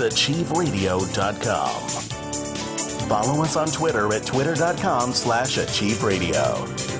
achieveradio.com. Follow us on Twitter at twitter.com/achieveradio.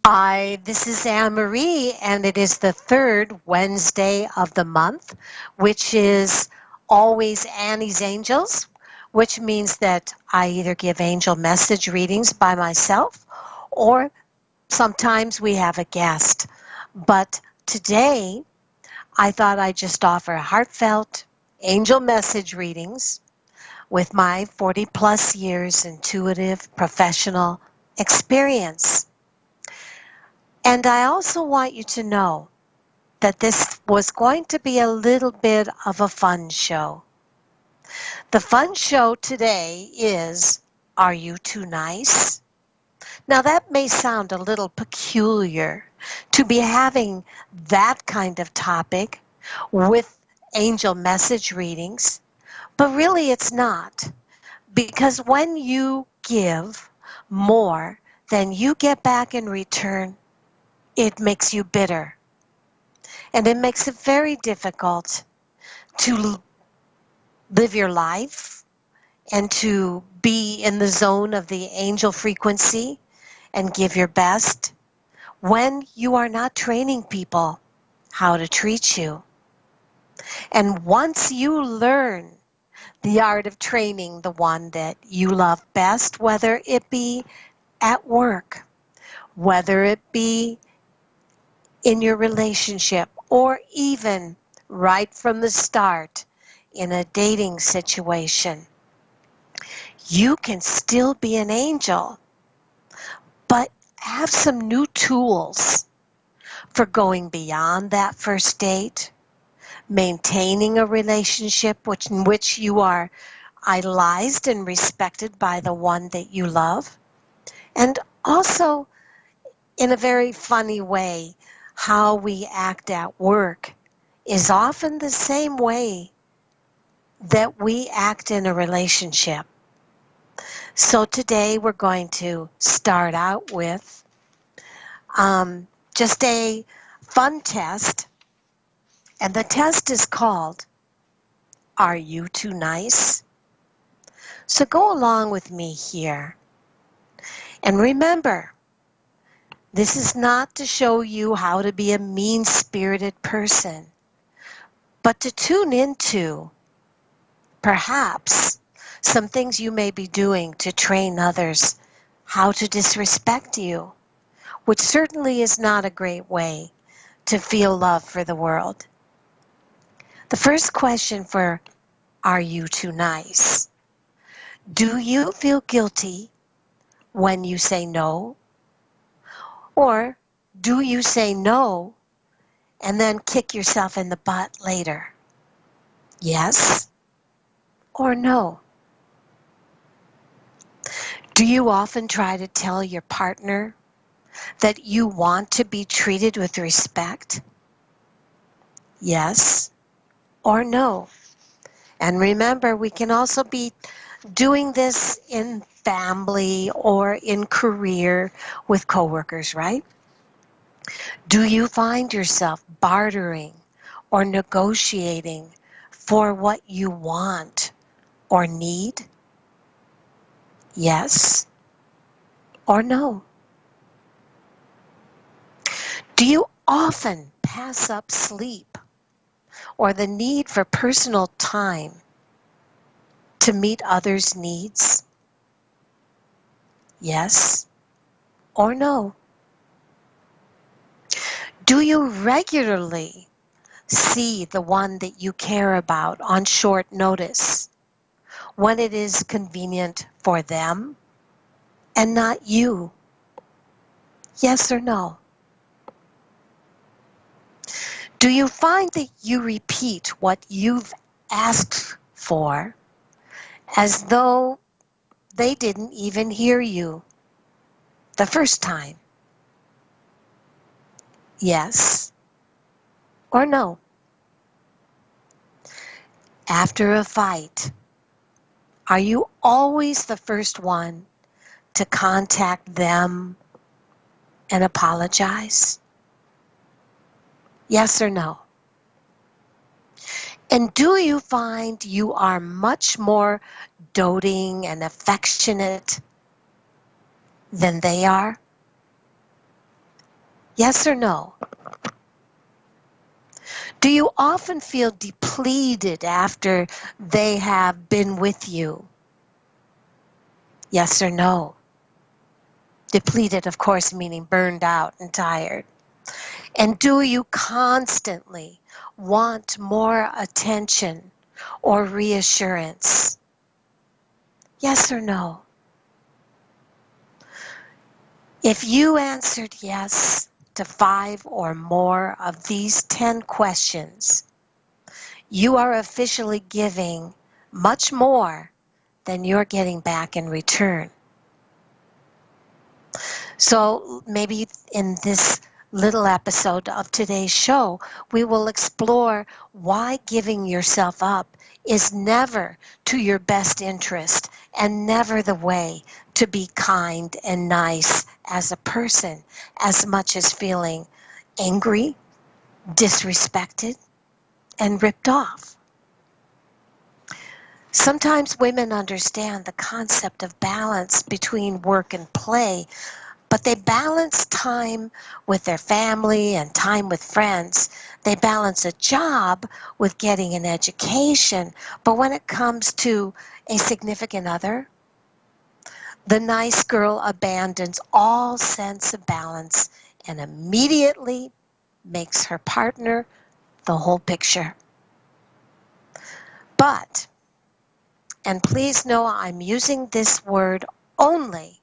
Hi, this is Anne Marie, and it is the third Wednesday of the month, which is always Annie's Angels, which means that I either give angel message readings by myself or sometimes we have a guest. But today, I thought I'd just offer heartfelt angel message readings with my 40 plus years intuitive professional experience. And I also want you to know that this was going to be a little bit of a fun show. The fun show today is, Are You Too Nice? Now that may sound a little peculiar to be having that kind of topic with angel message readings, but really it's not. Because when you give more than you get back in return, it makes you bitter. And it makes it very difficult to live your life and to be in the zone of the angel frequency and give your best when you are not training people how to treat you. And once you learn the art of training the one that you love best, whether it be at work, whether it be in your relationship, or even right from the start in a dating situation, you can still be an angel, but have some new tools for going beyond that first date, maintaining a relationship in which you are idolized and respected by the one that you love, and also in a very funny way, how we act at work is often the same way that we act in a relationship. So today we're going to start out with just a fun test, and the test is called, Are You Too Nice? So go along with me here. And remember, this is not to show you how to be a mean-spirited person, but to tune into, perhaps, some things you may be doing to train others how to disrespect you, which certainly is not a great way to feel love for the world. The first question for Are You Too Nice? Do you feel guilty when you say no? Or do you say no and then kick yourself in the butt later? Yes or no? Do you often try to tell your partner that you want to be treated with respect? Yes or no? And remember, we can also be doing this in family or in career with coworkers, right? Do you find yourself bartering or negotiating for what you want or need? Yes or no? Do you often pass up sleep or the need for personal time to meet others' needs? Yes or no? Do you regularly see the one that you care about on short notice when it is convenient for them and not you? Yes or no? Do you find that you repeat what you've asked for as though they didn't even hear you the first time? Yes or no? After a fight, are you always the first one to contact them and apologize? Yes or no? And do you find you are much more doting and affectionate than they are? Yes or no? Do you often feel depleted after they have been with you? Yes or no? Depleted, of course, meaning burned out and tired. And do you constantly want more attention or reassurance? Yes or no? If you answered yes to 5 or more of these 10 questions, you are officially giving much more than you're getting back in return. So maybe in this little episode of today's show, we will explore why giving yourself up is never to your best interest and never the way to be kind and nice as a person, as much as feeling angry, disrespected, and ripped off. Sometimes women understand the concept of balance between work and play, but they balance time with their family and time with friends. They balance a job with getting an education. But when it comes to a significant other, the nice girl abandons all sense of balance and immediately makes her partner the whole picture. But, and please know I'm using this word only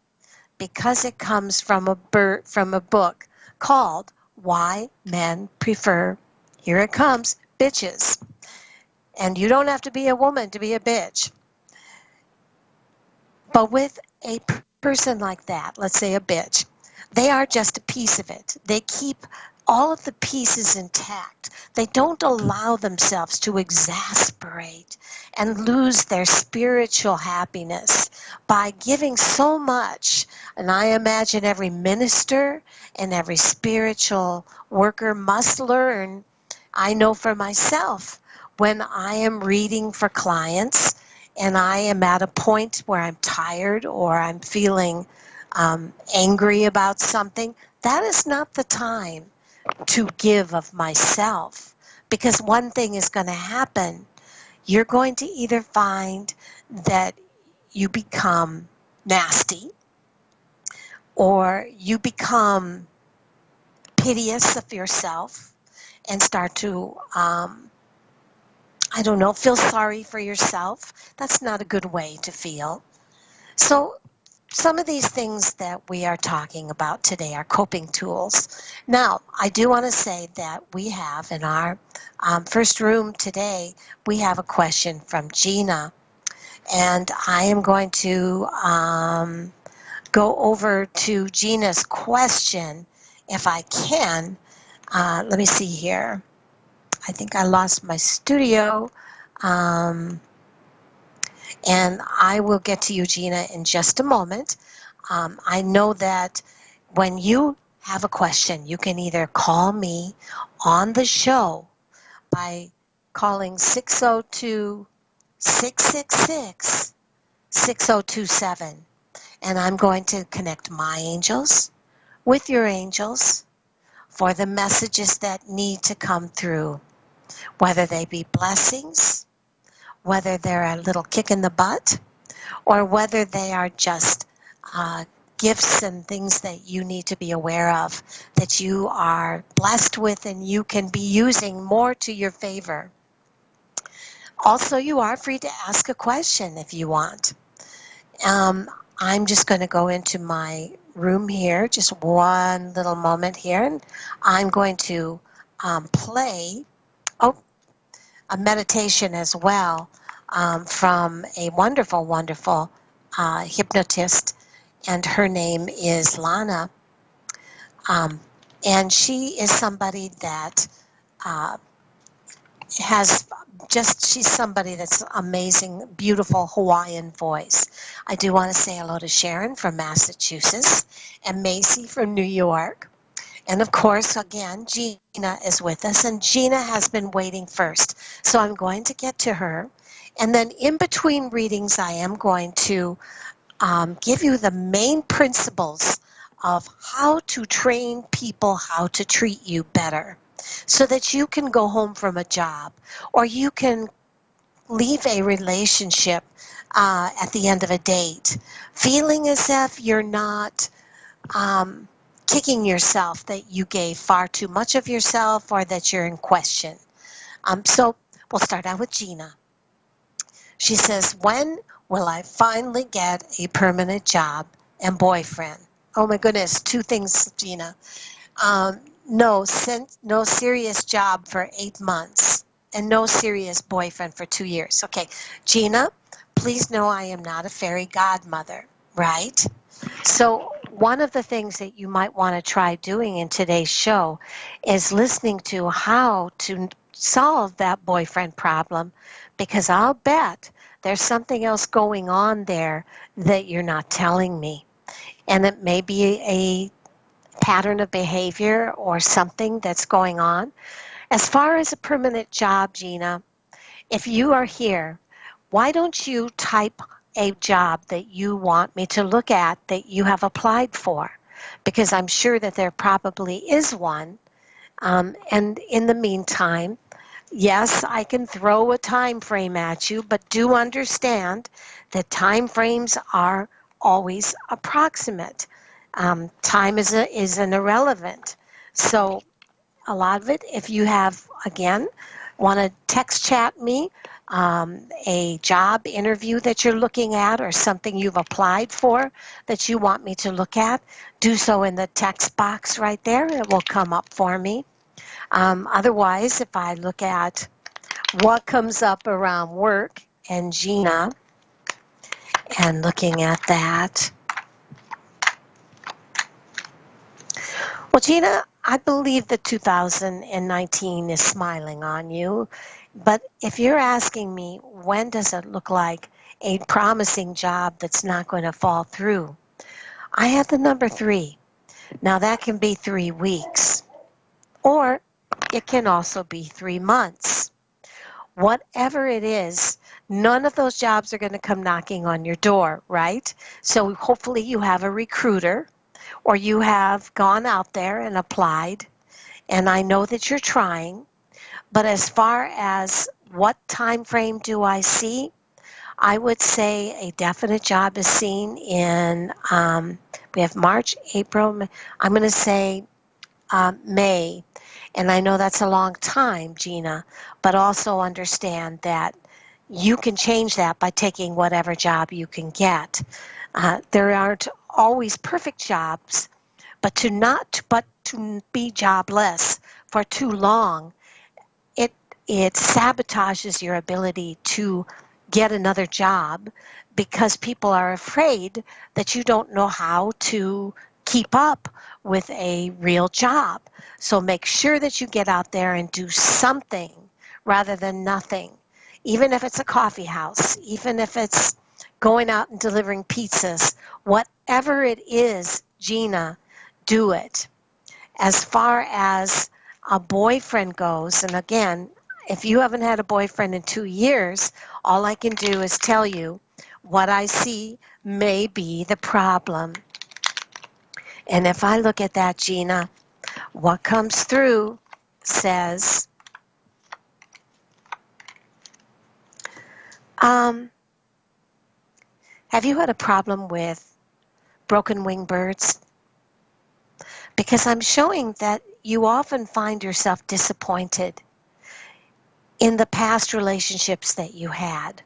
because it comes from a book called Why Men Prefer, here it comes, Bitches. And you don't have to be a woman to be a bitch. But with a person like that, let's say a bitch, they are just a piece of it. They keep all of the pieces intact. They don't allow themselves to exasperate and lose their spiritual happiness by giving so much. And I imagine every minister and every spiritual worker must learn. I know for myself, when I am reading for clients and I am at a point where I'm tired or I'm feeling angry about something, that is not the time to give of myself, because one thing is going to happen. You're going to either find that you become nasty or you become piteous of yourself and start to, I don't know, feel sorry for yourself. That's not a good way to feel. So some of these things that we are talking about today are coping tools. Now, I do want to say that we have in our first room today, we have a question from Gina. And I am going to go over to Gina's question if I can. Let me see here. I think I lost my studio. And I will get to you, Gina, in just a moment. I know that when you have a question, you can either call me on the show by calling 602-666-6027. And I'm going to connect my angels with your angels for the messages that need to come through, whether they be blessings, whether they're a little kick in the butt, or whether they are just gifts and things that you need to be aware of, that you are blessed with and you can be using more to your favor. Also, you are free to ask a question if you want. Um, I'm just going to go into my room here, just one little moment here, and I'm going to play a meditation as well from a wonderful, wonderful hypnotist, and her name is Lana. Um, and she is somebody that uh, has she's somebody that's amazing, beautiful Hawaiian voice. I do want to say hello to Sharon from Massachusetts and Macy from New York. And of course, again, Gina is with us, and Gina has been waiting first. So I'm going to get to her. And then in between readings, I am going to give you the main principles of how to train people how to treat you better so that you can go home from a job or you can leave a relationship at the end of a date feeling as if you're not kicking yourself that you gave far too much of yourself or that you're in question. So we'll start out with Gina. She says, when will I finally get a permanent job and boyfriend? Oh my goodness, two things, Gina. Um, no serious job for 8 months and no serious boyfriend for 2 years. Okay, Gina, please know I am not a fairy godmother, right? So one of the things that you might want to try doing in today's show is listening to how to solve that boyfriend problem, because I'll bet there's something else going on there that you're not telling me. And it may be a pattern of behavior or something that's going on. As far as a permanent job, Gina, if you are here, why don't you type a job that you want me to look at that you have applied for? Because I'm sure that there probably is one. And in the meantime, yes, I can throw a time frame at you, but do understand that time frames are always approximate. Time is an irrelevant. So a lot of it, if you have, again, want to text chat me a job interview that you're looking at or something you've applied for that you want me to look at, do so in the text box right there. It will come up for me. Otherwise, if I look at what comes up around work and Gina and looking at that, well, Gina, I believe that 2019 is smiling on you. But if you're asking me, when does it look like a promising job that's not going to fall through? I have the number 3. Now, that can be 3 weeks, or it can also be 3 months. Whatever it is, none of those jobs are going to come knocking on your door, right? So hopefully you have a recruiter or you have gone out there and applied, and I know that you're trying. But as far as what time frame do I see, I would say a definite job is seen in, we have March, April, May, I'm going to say May. And I know that's a long time, Gina, but also understand that you can change that by taking whatever job you can get. There aren't always perfect jobs, but to be jobless for too long, it it sabotages your ability to get another job because people are afraid that you don't know how to keep up with a real job. So make sure that you get out there and do something rather than nothing. Even if it's a coffee house, even if it's going out and delivering pizzas, whatever it is, Gina, do it. As far as a boyfriend goes, and again, if you haven't had a boyfriend in 2 years, all I can do is tell you what I see may be the problem. And if I look at that, Gina, what comes through says, have you had a problem with broken wing birds? Because I'm showing that you often find yourself disappointed in the past relationships that you had,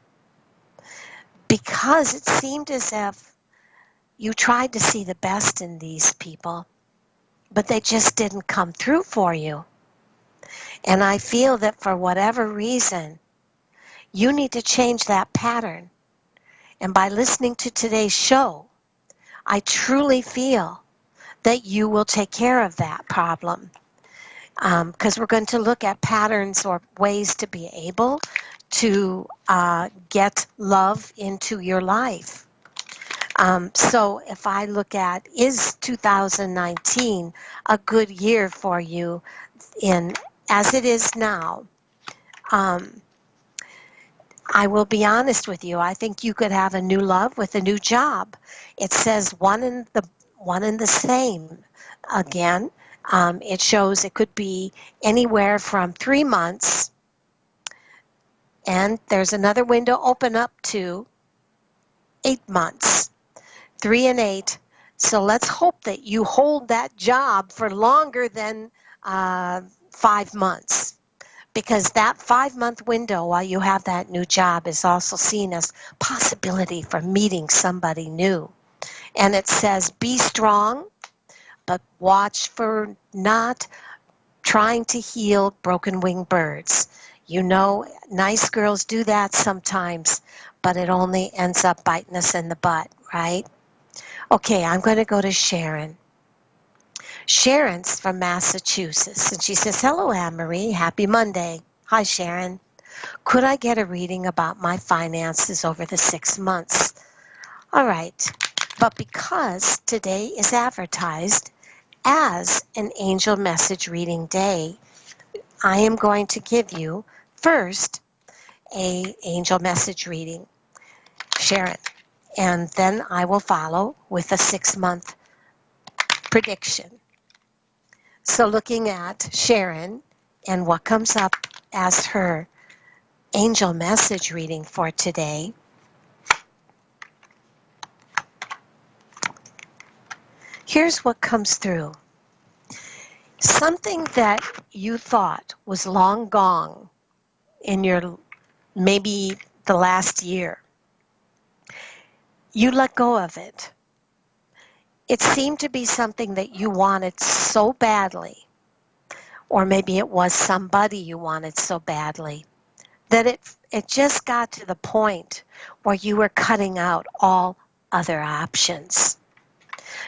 because it seemed as if you tried to see the best in these people, but they just didn't come through for you. And I feel that for whatever reason, you need to change that pattern. And by listening to today's show, I truly feel that you will take care of that problem. Because we're going to look at patterns or ways to be able to get love into your life. So if I look at, is 2019 a good year for you as it is now? I will be honest with you. I think you could have a new love with a new job. It says one in the same. Again, it shows it could be anywhere from 3 months, and there's another window open up to 8 months. 3 and 8. So let's hope that you hold that job for longer than 5 months. Because that 5-month window while you have that new job is also seen as possibility for meeting somebody new. And it says, be strong, but watch for not trying to heal broken-winged birds. You know, nice girls do that sometimes, but it only ends up biting us in the butt, right? Okay, I'm going to go to Sharon. Sharon's from Massachusetts, and she says, hello, Anne-Marie. Happy Monday. Hi, Sharon. Could I get a reading about my finances over the 6 months? All right, but because today is advertised as an angel message reading day, I am going to give you first a angel message reading, Sharon, and then I will follow with a 6-month prediction. So looking at Sharon and what comes up as her angel message reading for today, here's what comes through. Something that you thought was long gone in your maybe the last year, you let go of it. It seemed to be something that you wanted so badly, or maybe it was somebody you wanted so badly, that it just got to the point where you were cutting out all other options.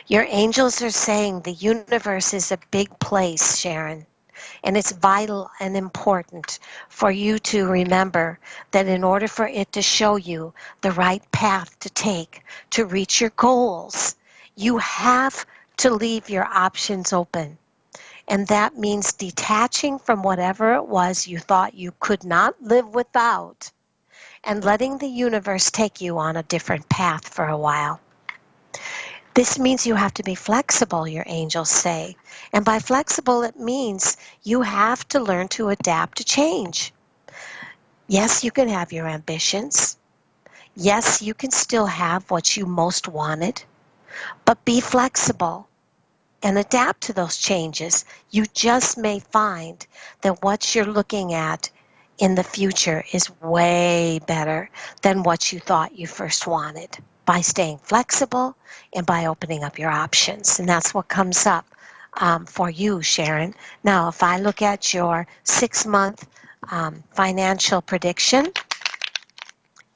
Your angels are saying the universe is a big place, Sharon, and it's vital and important for you to remember that in order for it to show you the right path to take to reach your goals, you have to leave your options open. And that means detaching from whatever it was you thought you could not live without and letting the universe take you on a different path for a while. This means you have to be flexible, your angels say. And by flexible, it means you have to learn to adapt to change. Yes, you can have your ambitions. Yes, you can still have what you most wanted. But be flexible and adapt to those changes. You just may find that what you're looking at in the future is way better than what you thought you first wanted, by staying flexible and by opening up your options. And that's what comes up for you, Sharon. Now, if I look at your 6-month financial prediction,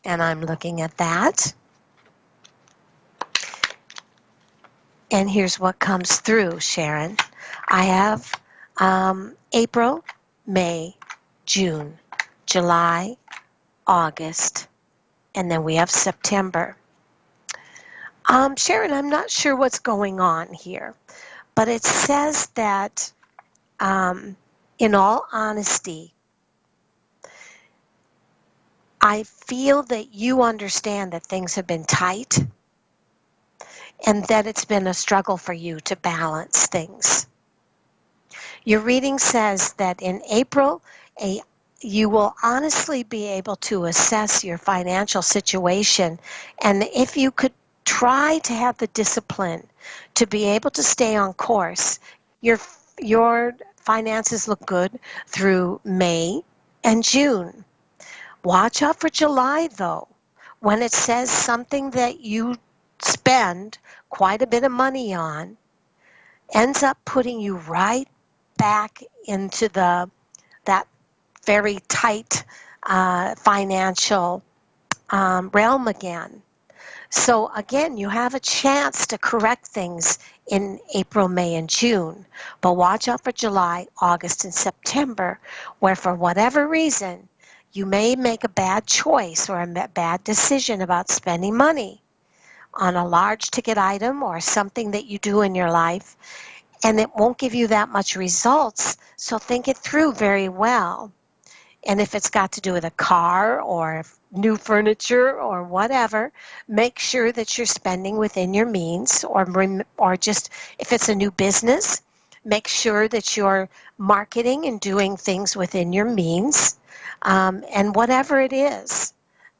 and I'm looking at that, and here's what comes through, Sharon. I have April, May, June, July, August, and then we have September. Sharon, I'm not sure what's going on here, but it says that, in all honesty, I feel that you understand that things have been tight and that it's been a struggle for you to balance things. Your reading says that in April, you will honestly be able to assess your financial situation, and if you could try to have the discipline to be able to stay on course. Your finances look good through May and June. Watch out for July, though. When it says something that you spend quite a bit of money on ends up putting you right back into that very tight financial realm again. So again, you have a chance to correct things in April, May, and June. But watch out for July, August, and September, where for whatever reason, you may make a bad choice or a bad decision about spending money on a large ticket item or something that you do in your life, and it won't give you that much results. So think it through very well. And if it's got to do with a car or new furniture or whatever, make sure that you're spending within your means, or just if it's a new business, make sure that you're marketing and doing things within your means. And whatever it is,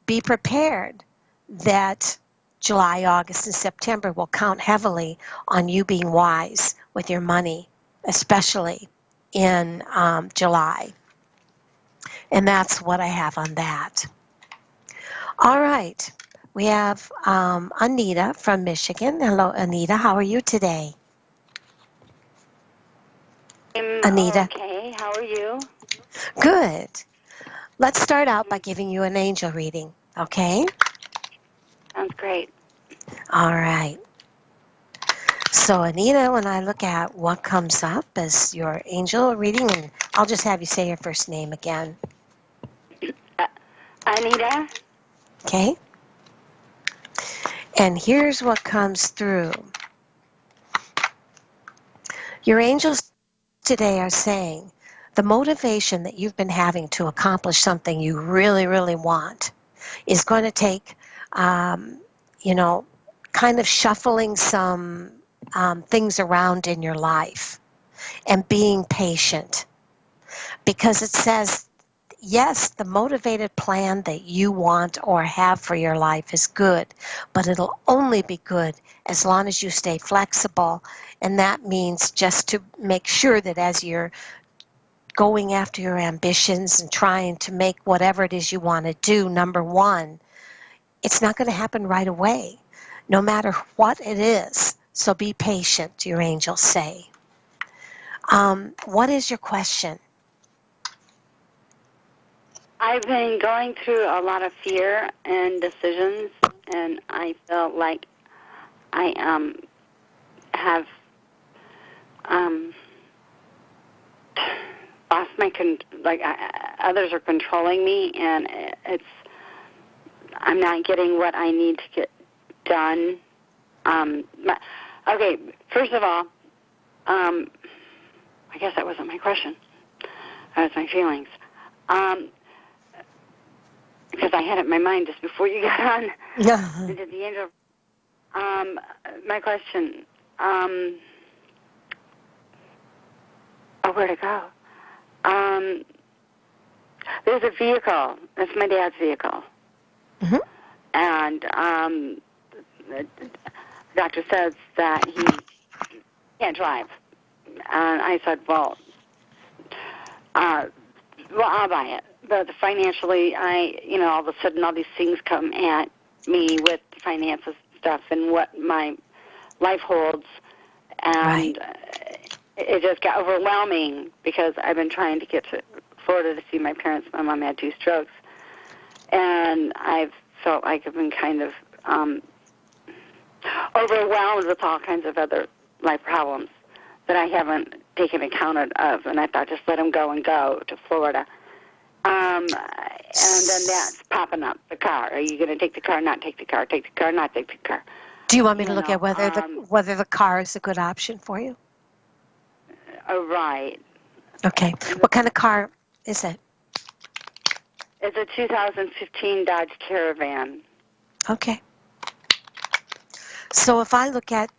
be prepared that July, August, and September will count heavily on you being wise with your money, especially in July. And that's what I have on that. All right. We have Anita from Michigan. Hello, Anita. How are you today? Anita. Okay. How are you? Good. Let's start out by giving you an angel reading, okay? Sounds great. All right. So, Anita, when I look at what comes up as your angel reading, and I'll just have you say your first name again. Anita? Okay? And here's what comes through. Your angels today are saying the motivation that you've been having to accomplish something you really, really want is going to take, kind of shuffling some things around in your life and being patient. Because it says, yes, the motivated plan that you want or have for your life is good, but it'll only be good as long as you stay flexible. And that means just to make sure that as you're going after your ambitions and trying to make whatever it is you want to do, number one, it's not going to happen right away, no matter what it is. So be patient, your angels say. What is your question? I've been going through a lot of fear and decisions, and I feel like I have lost my others are controlling me, and I'm not getting what I need to get done. Okay, first of all, I guess that wasn't my question. That was my feelings. Because I had it in my mind just before you got on. Yeah. Did the angel? My question. Where'd it go? There's a vehicle. That's my dad's vehicle. Mm-hmm. And the doctor says that he can't drive. And I said, well, I'll buy it. But financially, all of a sudden, all these things come at me with finances stuff and what my life holds, and it just got overwhelming because I've been trying to get to Florida to see my parents. My mom had 2 strokes, and I've felt like I've been kind of overwhelmed with all kinds of other life problems that I haven't taken account of, and I thought just let them go and go to Florida. And then that's popping up, the car. Are you going to take the car, not take the car, take the car, not take the car? Do you want me to look at whether the car is a good option for you? Right. Okay. What kind of car is it? It's a 2015 Dodge Caravan. Okay. So if I look at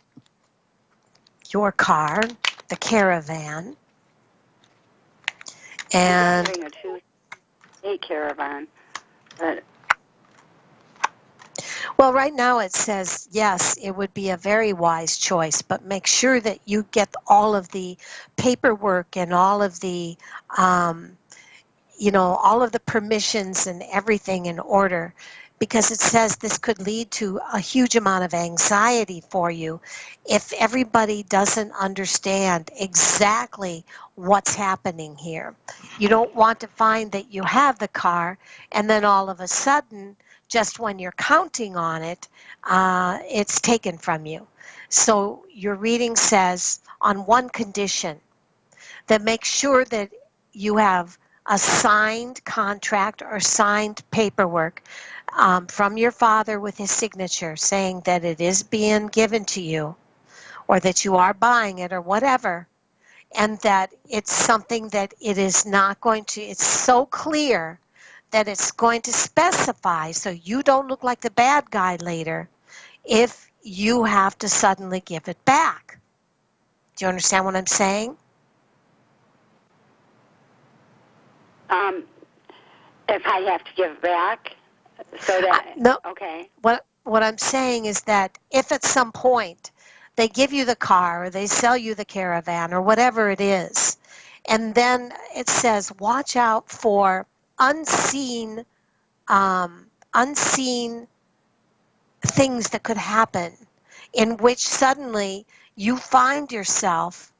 your car, the Caravan, and I'm driving a 2.8 Caravan, but Well, right now it says, yes, it would be a very wise choice, but make sure that you get all of the paperwork and all of the, all of the permissions and everything in order, because it says this could lead to a huge amount of anxiety for you if everybody doesn't understand exactly what's happening here. You don't want to find that you have the car and then all of a sudden, just when you're counting on it, it's taken from you. So your reading says, on one condition, that make sure that you have a signed contract or signed paperwork from your father with his signature saying that it is being given to you or that you are buying it or whatever, and that it's something that it is not going to, it's so clear that it's going to specify so you don't look like the bad guy later if you have to suddenly give it back. Do you understand what I'm saying? If I have to give back, so that No. okay. What I'm saying is that if at some point they give you the car or they sell you the caravan or whatever it is, and then it says watch out for unseen unseen things that could happen, in which suddenly you find yourself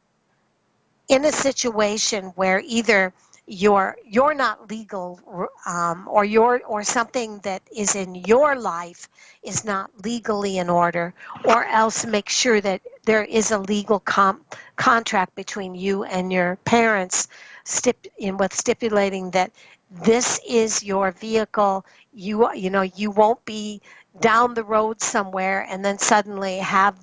in a situation where either you're not legal, or something that is in your life is not legally in order, or else make sure that there is a legal contract between you and your parents with stipulating that this is your vehicle. You won't be down the road somewhere and then suddenly have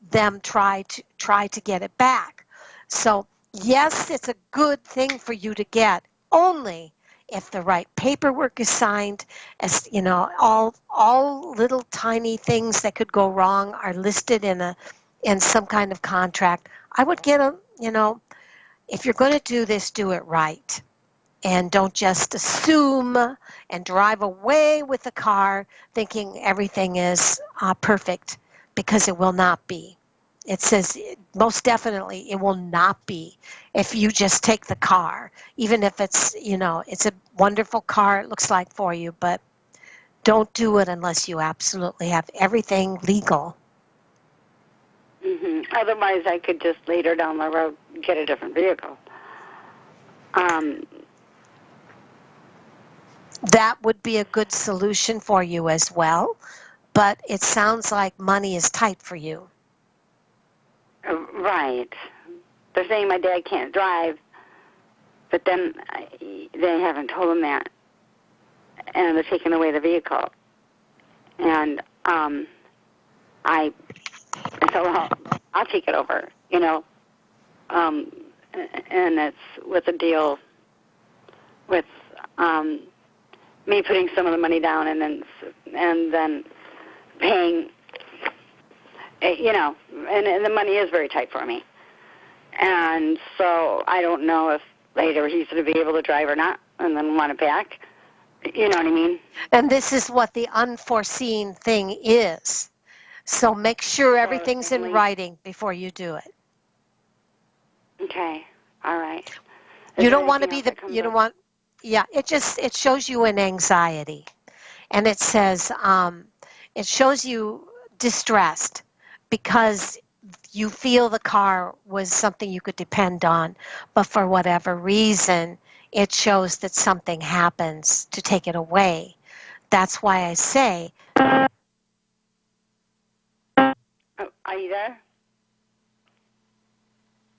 them try to get it back. So yes, it's a good thing for you to get, only if the right paperwork is signed, as all little tiny things that could go wrong are listed in some kind of contract. I would get if you're going to do this, do it right. And don't just assume and drive away with the car thinking everything is perfect, because it will not be. It says most definitely it will not be if you just take the car, even if it's a wonderful car, it looks like for you, but don't do it unless you absolutely have everything legal. Otherwise, I could just later down the road get a different vehicle. That would be a good solution for you as well, but it sounds like money is tight for you. Right. They're saying my dad can't drive, but then they haven't told him that, and they're taking away the vehicle. And I said, well, I'll take it over, and it's with a deal with me putting some of the money down and then paying, and the money is very tight for me. And so I don't know if later he's going to be able to drive or not and then want it back. You know what I mean? And this is what the unforeseen thing is. So make sure everything's in writing before you do it. Okay. All right. You don't want to be it shows you an anxiety. And it says, it shows you distressed because you feel the car was something you could depend on, but for whatever reason, it shows that something happens to take it away. That's why I say... Oh, are you there?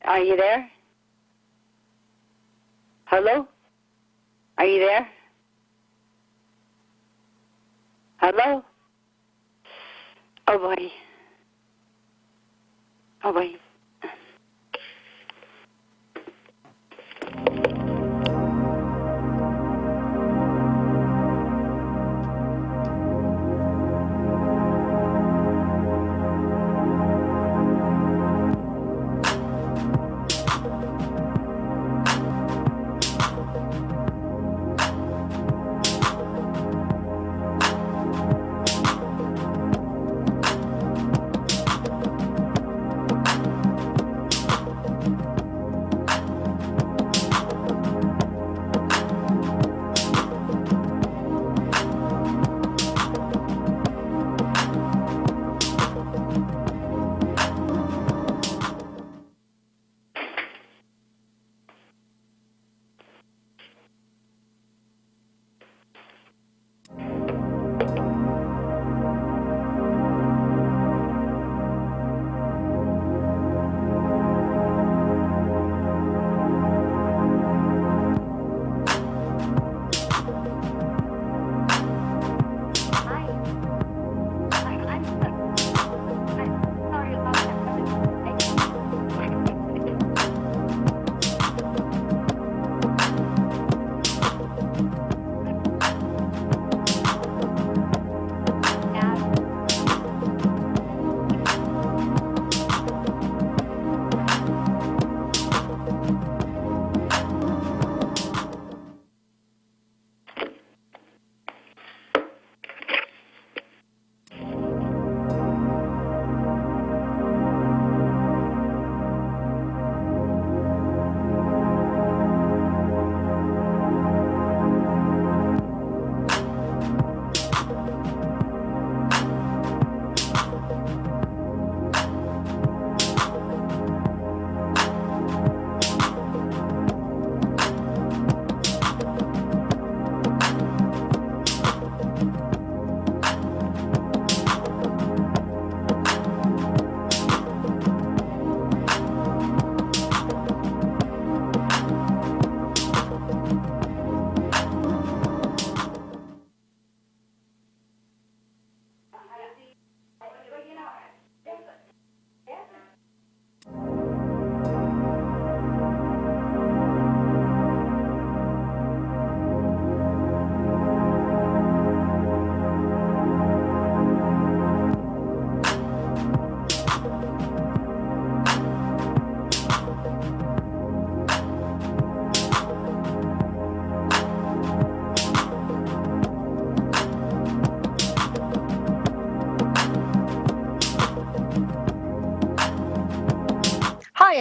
Are you there? Hello? Are you there? Hello? Oh, boy. Oh, boy.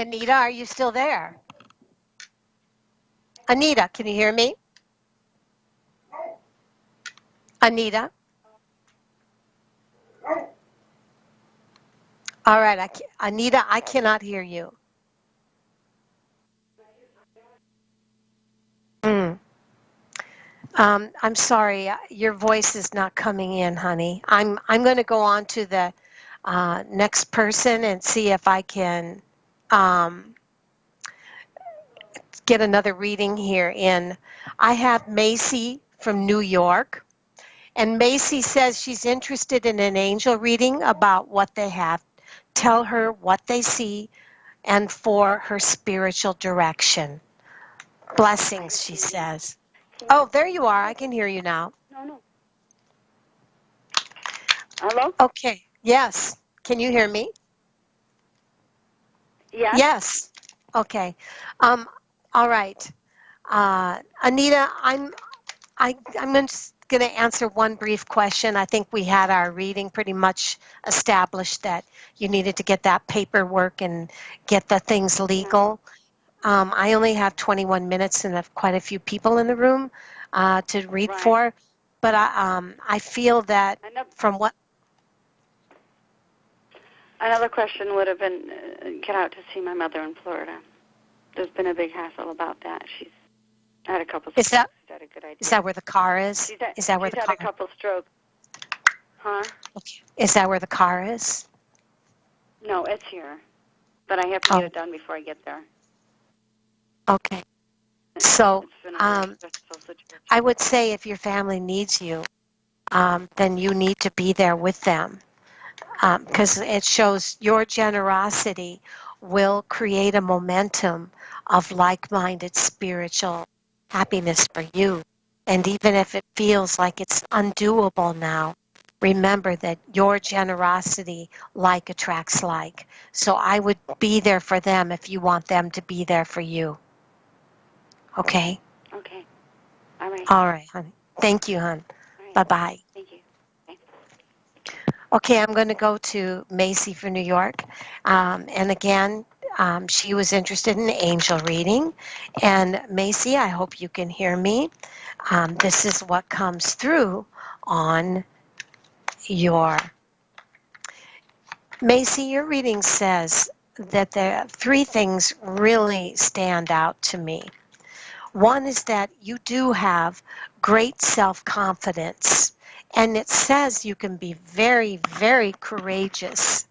Anita, are you still there? Anita, can you hear me? Anita? All right, Anita, I cannot hear you. Mm. I'm sorry, your voice is not coming in, honey. I'm going to go on to the next person and see if I can um, get another reading here. I have Macy from New York, and Macy says she's interested in an angel reading about what they have. Tell her what they see and for her spiritual direction. Blessings, she says. Oh, there you are. I can hear you now. No. Hello? Okay. Yes. Can you hear me? Yes? Yes. Okay. Um, all right. Anita, I'm just going to answer one brief question. I think we had our reading pretty much established that you needed to get that paperwork and get the things legal. I only have 21 minutes and have quite a few people in the room to read for, but I feel that from what... Another question would have been get out to see my mother in Florida. There's been a big hassle about that. She's had a couple strokes. She's had a good idea. Is that where the car is? Is that where the car? She's had a couple strokes. Huh? Okay. Is that where the car is? No, it's here. But I have to get it done before I get there. Okay. So It's been a very stressful situation. I would say if your family needs you, then you need to be there with them, because it shows your generosity will create a momentum of like-minded spiritual happiness for you. And even if it feels like it's undoable now, remember that your generosity like attracts like. So I would be there for them if you want them to be there for you. Okay? Okay. All right. All right, honey. Thank you, hon. Right. Bye-bye. Thank you. Okay. Okay, I'm going to go to Macy for New York. And again, she was interested in angel reading. And Macy, I hope you can hear me. This is what comes through on your... Macy, your reading says that there are three things really stand out to me. One is that you do have great self-confidence, and it says you can be very, very courageous.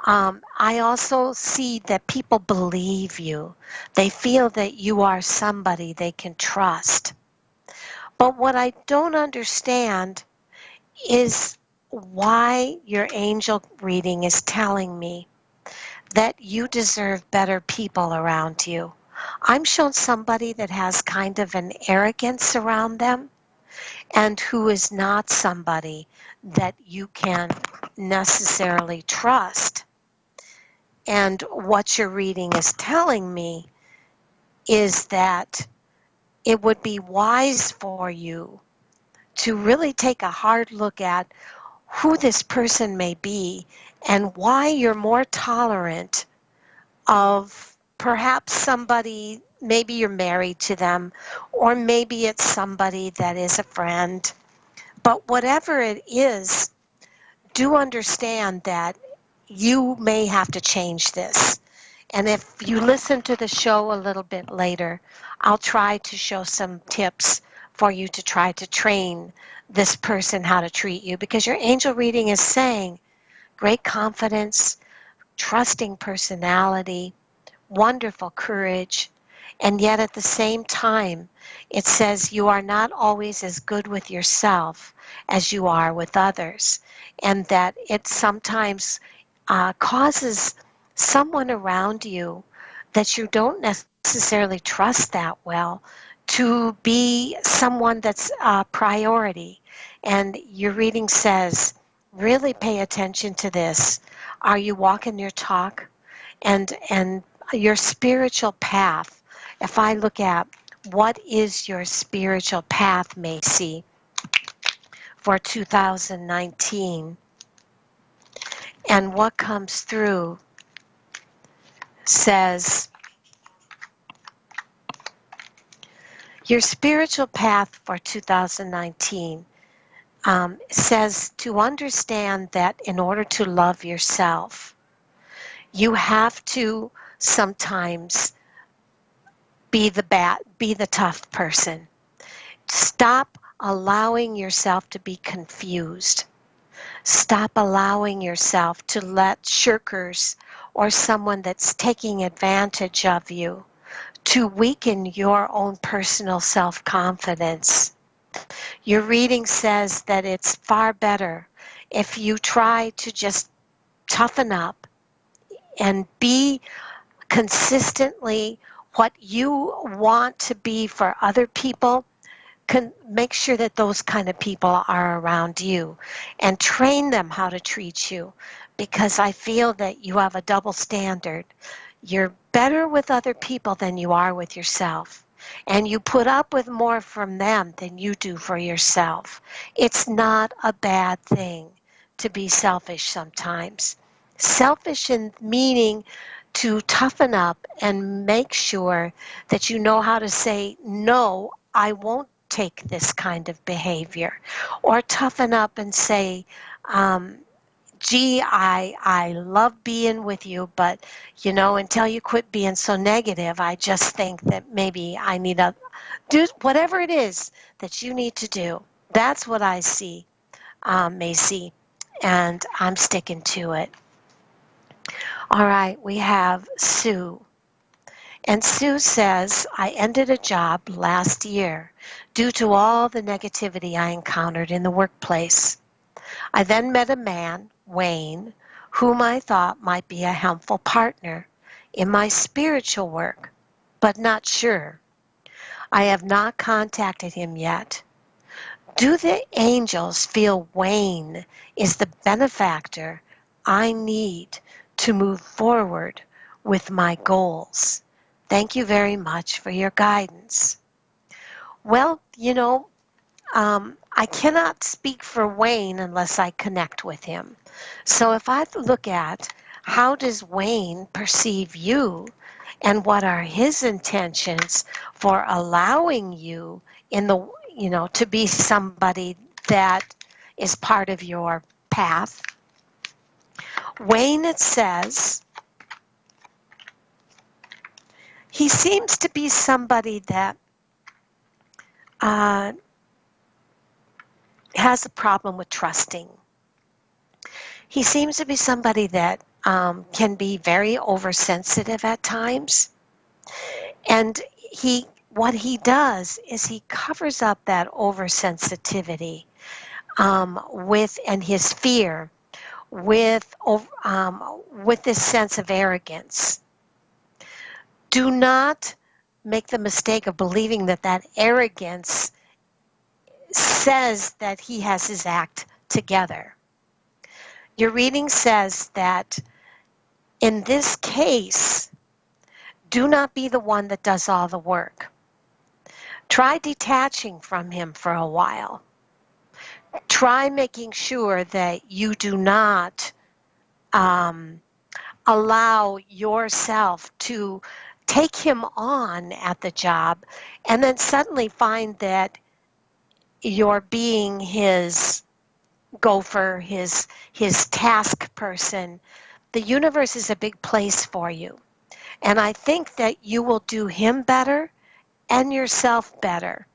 I also see that people believe you. They feel that you are somebody they can trust. But what I don't understand is why your angel reading is telling me that you deserve better people around you. I'm shown somebody that has kind of an arrogance around them and who is not somebody that you can necessarily trust. And what your reading is telling me is that it would be wise for you to really take a hard look at who this person may be and why you're more tolerant of perhaps somebody, maybe you're married to them, or maybe it's somebody that is a friend. But whatever it is, do understand that you may have to change this. And if you listen to the show a little bit later, I'll try to show some tips for you to try to train this person how to treat you, because your angel reading is saying great confidence, trusting personality, wonderful courage, and yet at the same time, it says you are not always as good with yourself as you are with others, and that it sometimes causes someone around you that you don't necessarily trust that well to be someone that's a priority. And your reading says, really pay attention to this. Are you walking your talk? And your spiritual path, if I look at what is your spiritual path, Macy, for 2019, and what comes through says, your spiritual path for 2019 says to understand that in order to love yourself, you have to sometimes be the tough person. Stop allowing yourself to be confused. Stop allowing yourself to let shirkers or someone that's taking advantage of you to weaken your own personal self-confidence. Your reading says that it's far better if you try to just toughen up and be consistently what you want to be for other people. Make sure that those kind of people are around you and train them how to treat you, because I feel that you have a double standard. You're better with other people than you are with yourself, and you put up with more from them than you do for yourself. It's not a bad thing to be selfish sometimes. Selfish in meaning to toughen up and make sure that you know how to say, no, I won't take this kind of behavior. Or toughen up and say, gee, I love being with you, but, until you quit being so negative, I just think that maybe I need to do whatever it is that you need to do. That's what I see, Macy, and I'm sticking to it. All right, we have Sue. And Sue says, I ended a job last year due to all the negativity I encountered in the workplace. I then met a man, Wayne, whom I thought might be a helpful partner in my spiritual work, but not sure. I have not contacted him yet. Do the angels feel Wayne is the benefactor I need to move forward with my goals? Thank you very much for your guidance. Well, I cannot speak for Wayne unless I connect with him. So if I look at how does Wayne perceive you and what are his intentions for allowing you to be somebody that is part of your path. Wayne, it says, he seems to be somebody that has a problem with trusting. He seems to be somebody that can be very oversensitive at times. And what he does is he covers up that oversensitivity and his fear with this sense of arrogance. Do not make the mistake of believing that arrogance says that he has his act together. Your reading says that in this case, do not be the one that does all the work. Try detaching from him for a while. Try making sure that you do not allow yourself to take him on at the job and then suddenly find that you're being his gopher, his task person. The universe is a big place for you. And I think that you will do him better and yourself better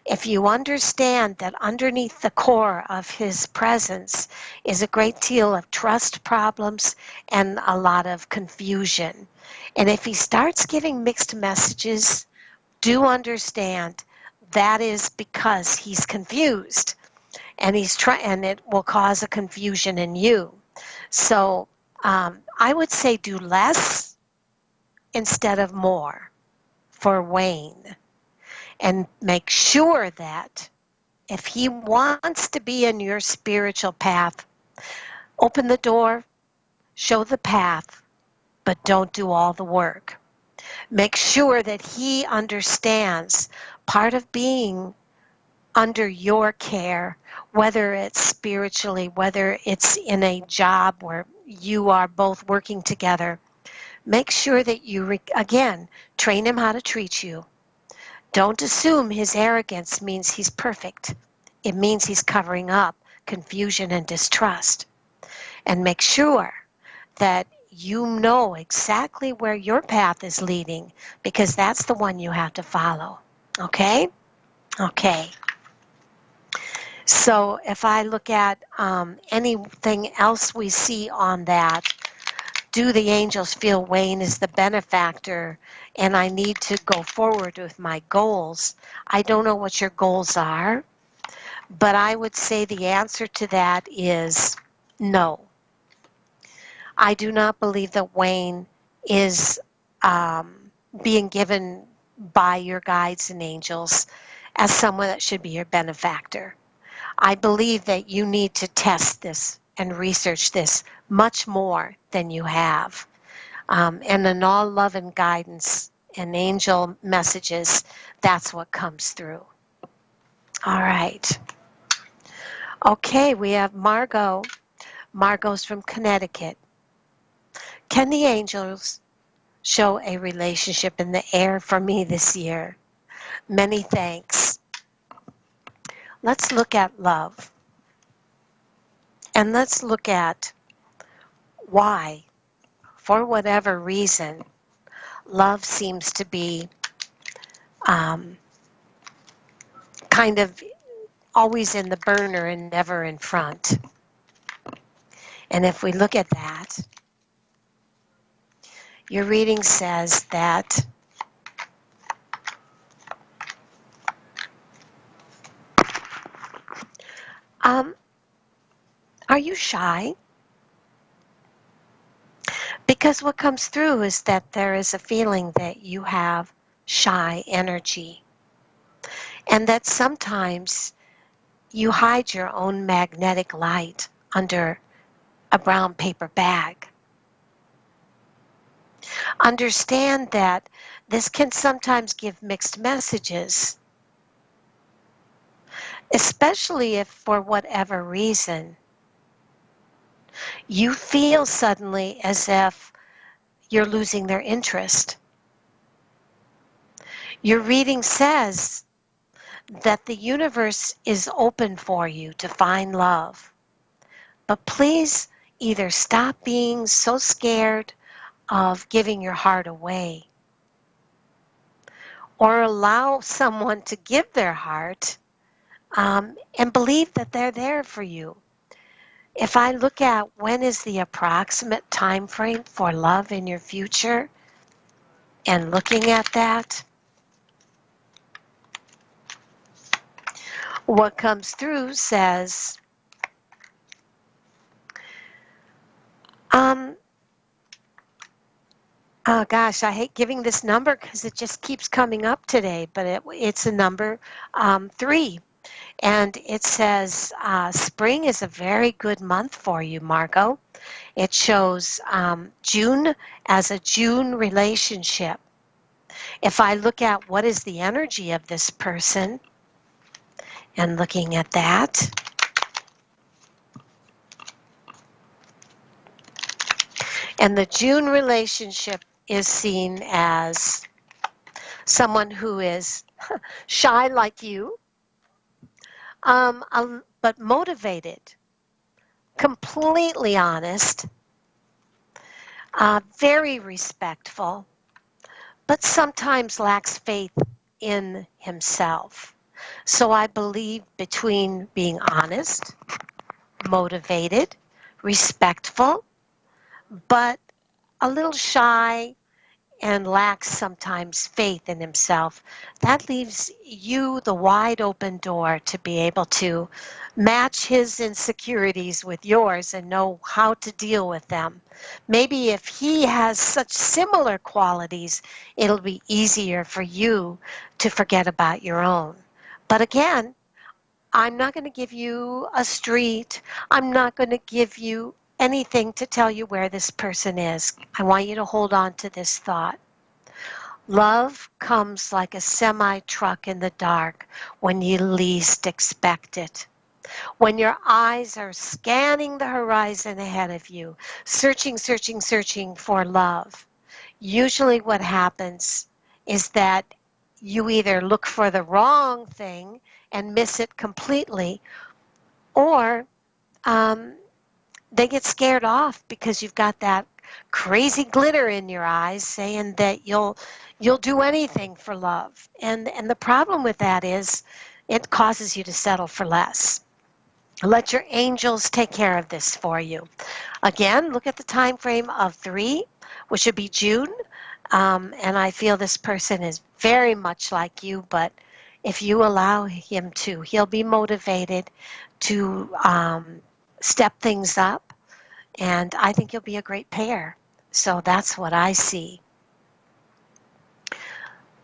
if you understand that underneath the core of his presence is a great deal of trust problems and a lot of confusion. And if he starts giving mixed messages, do understand that is because he's confused, and and it will cause a confusion in you. So I would say do less instead of more for Wayne, and make sure that if he wants to be in your spiritual path, open the door, show the path, but don't do all the work. Make sure that he understands part of being under your care, whether it's spiritually, whether it's in a job where you are both working together. Make sure that you, again, train him how to treat you. Don't assume his arrogance means he's perfect. It means he's covering up confusion and distrust. And make sure that you know exactly where your path is leading, because that's the one you have to follow. Okay? Okay. So if I look at anything else we see on that, do the angels feel Wayne is the benefactor and I need to go forward with my goals? I don't know what your goals are, but I would say the answer to that is no. I do not believe that Wayne is being given by your guides and angels as someone that should be your benefactor. I believe that you need to test this and research this much more than you have. And in all love and guidance and angel messages, that's what comes through. All right. Okay, we have Margot. Margot's from Connecticut. Can the angels show a relationship in the air for me this year? Many thanks. Let's look at love. And let's look at why, for whatever reason, love seems to be kind of always in the burner and never in front. And if we look at that, your reading says that are you shy? Because what comes through is that there is a feeling that you have shy energy. And that sometimes you hide your own magnetic light under a brown paper bag. Understand that this can sometimes give mixed messages, especially if for whatever reason you feel suddenly as if you're losing their interest. Your reading says that the universe is open for you to find love. But please either stop being so scared of giving your heart away or allow someone to give their heart and believe that they're there for you. If I look at when is the approximate time frame for love in your future and looking at that, what comes through says, oh gosh, I hate giving this number because it just keeps coming up today, but it's a number 3. And it says spring is a very good month for you, Margot. It shows June as a June relationship. If I look at what is the energy of this person and looking at that, and the June relationship is seen as someone who is shy like you, but motivated, completely honest, very respectful, but sometimes lacks faith in himself. So I believe between being honest, motivated, respectful, but a little shy and lacks sometimes faith in himself, that leaves you the wide open door to be able to match his insecurities with yours and know how to deal with them. Maybe if he has such similar qualities, it'll be easier for you to forget about your own. But again, I'm not going to give you a street. I'm not going to give you anything to tell you where this person is. I want you to hold on to this thought. Love comes like a semi-truck in the dark when you least expect it. When your eyes are scanning the horizon ahead of you, searching for love. usually what happens is that you either look for the wrong thing and miss it completely, or um, they get scared off because you've got that crazy glitter in your eyes saying that you'll do anything for love. And the problem with that is it causes you to settle for less. Let your angels take care of this for you. Again, look at the time frame of 3, which would be June. And I feel this person is very much like you, but if you allow him to, he'll be motivated to step things up, and I think you'll be a great pair. So that's what I see.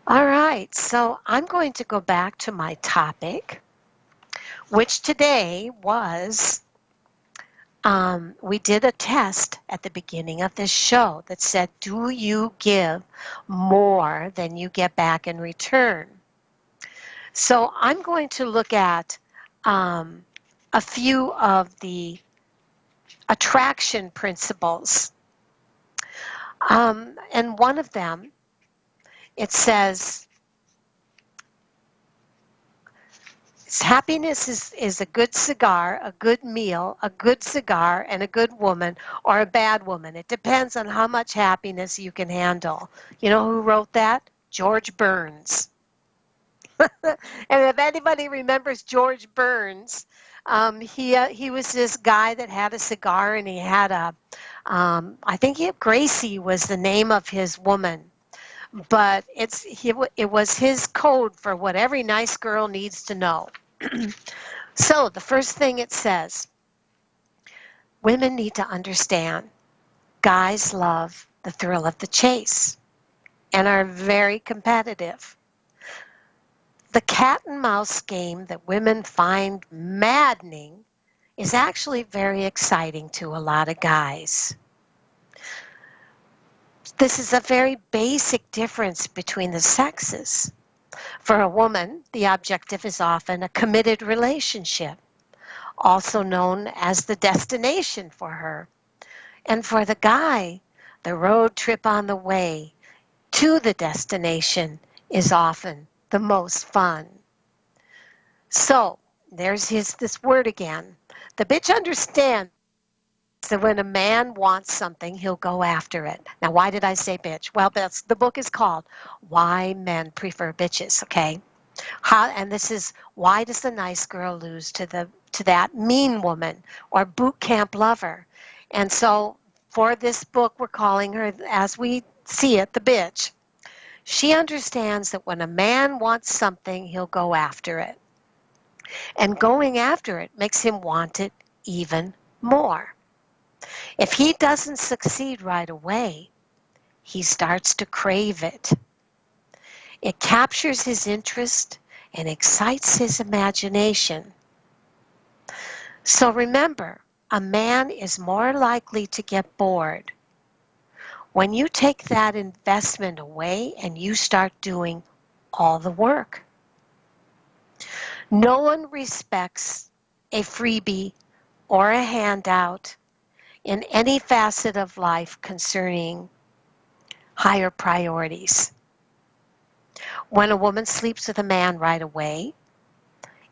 All right, so I'm going to go back to my topic, which today was we did a test at the beginning of this show that said, do you give more than you get back in return? So I'm going to look at a few of the attraction principles. And one of them, it says, happiness is a good cigar, a good meal, a good cigar, and a good woman or a bad woman. It depends on how much happiness you can handle. You know who wrote that? George Burns. And if anybody remembers George Burns, he was this guy that had a cigar, and he had I think Gracie was the name of his woman. But it was his code for what every nice girl needs to know. So the first thing it says, women need to understand guys love the thrill of the chase and are very competitive. The cat and mouse game that women find maddening is actually very exciting to a lot of guys. This is a very basic difference between the sexes. For a woman, the objective is often a committed relationship, also known as the destination for her. And for the guy, the road trip on the way to the destination is often the most fun. So, there's this word again. The bitch understands that when a man wants something, he'll go after it. Now, why did I say bitch? Well, the book is called Why Men Prefer Bitches, okay? And this is, why does the nice girl lose to that mean woman or boot camp lover? And so for this book, we're calling her, as we see it, the bitch. She understands that when a man wants something, he'll go after it. And going after it makes him want it even more. If he doesn't succeed right away, he starts to crave it. It captures his interest and excites his imagination. So remember, a man is more likely to get bored when you take that investment away and you start doing all the work. No one respects a freebie or a handout in any facet of life concerning higher priorities. When a woman sleeps with a man right away,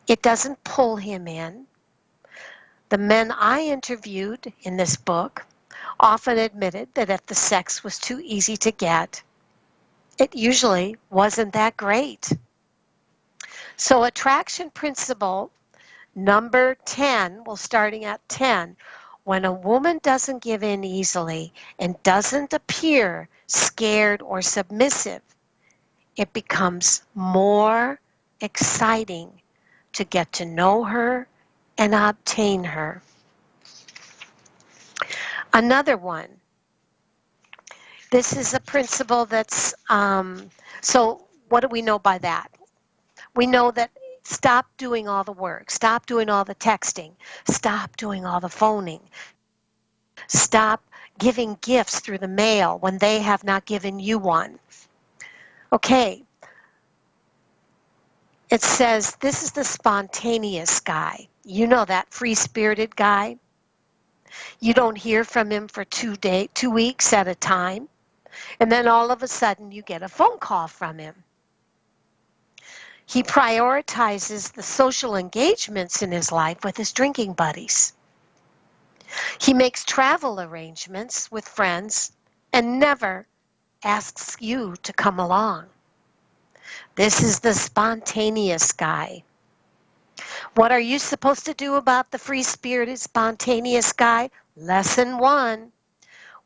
it doesn't pull him in. The men I interviewed in this book often admitted that if the sex was too easy to get, it usually wasn't that great. So attraction principle number 10, well, starting at 10, when a woman doesn't give in easily and doesn't appear scared or submissive, it becomes more exciting to get to know her and obtain her. Another one. This is a principle that's, so what do we know by that? We know that stop doing all the work, stop doing all the texting, stop doing all the phoning, stop giving gifts through the mail when they have not given you one. Okay, it says this is the spontaneous guy. You know that free-spirited guy? You don't hear from him for 2 weeks at a time. And then all of a sudden you get a phone call from him. He prioritizes the social engagements in his life with his drinking buddies. He makes travel arrangements with friends and never asks you to come along. This is the spontaneous guy. What are you supposed to do about the free-spirited, spontaneous guy? Lesson 1.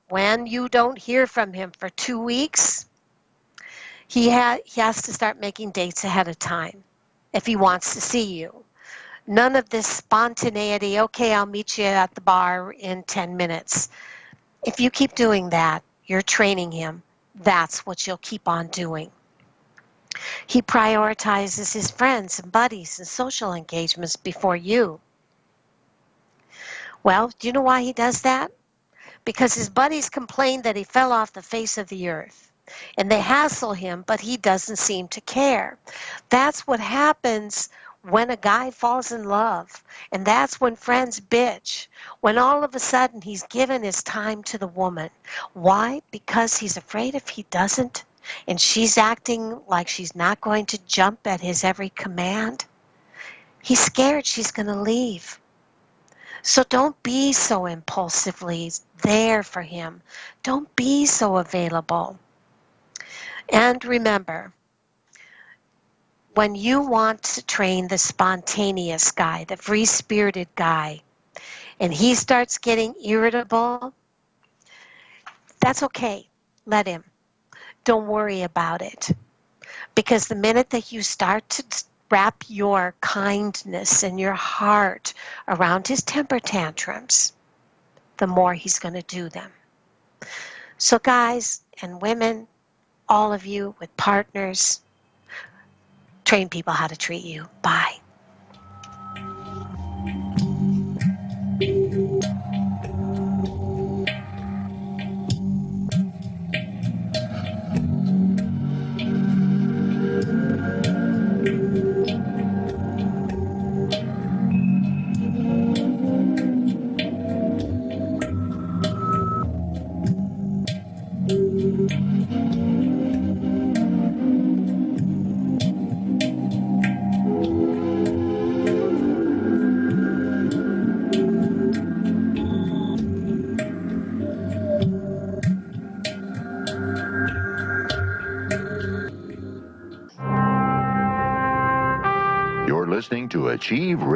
When you don't hear from him for 2 weeks, he has to start making dates ahead of time if he wants to see you. None of this spontaneity, okay, I'll meet you at the bar in 10 minutes. If you keep doing that, you're training him. That's what you'll keep on doing. He prioritizes his friends and buddies and social engagements before you. Well, do you know why he does that? Because his buddies complain that he fell off the face of the earth. And they hassle him, but he doesn't seem to care. That's what happens when a guy falls in love. And that's when friends bitch. When all of a sudden he's given his time to the woman. Why? Because he's afraid if he doesn't, and she's acting like she's not going to jump at his every command, he's scared she's going to leave. So don't be so impulsively there for him. Don't be so available. And remember, when you want to train the spontaneous guy, the free-spirited guy, and he starts getting irritable, that's okay. Let him. Don't worry about it. Because the minute that you start to wrap your kindness and your heart around his temper tantrums, the more he's going to do them. So guys and women, all of you with partners, train people how to treat you. Bye. You're listening to Achieve Radio.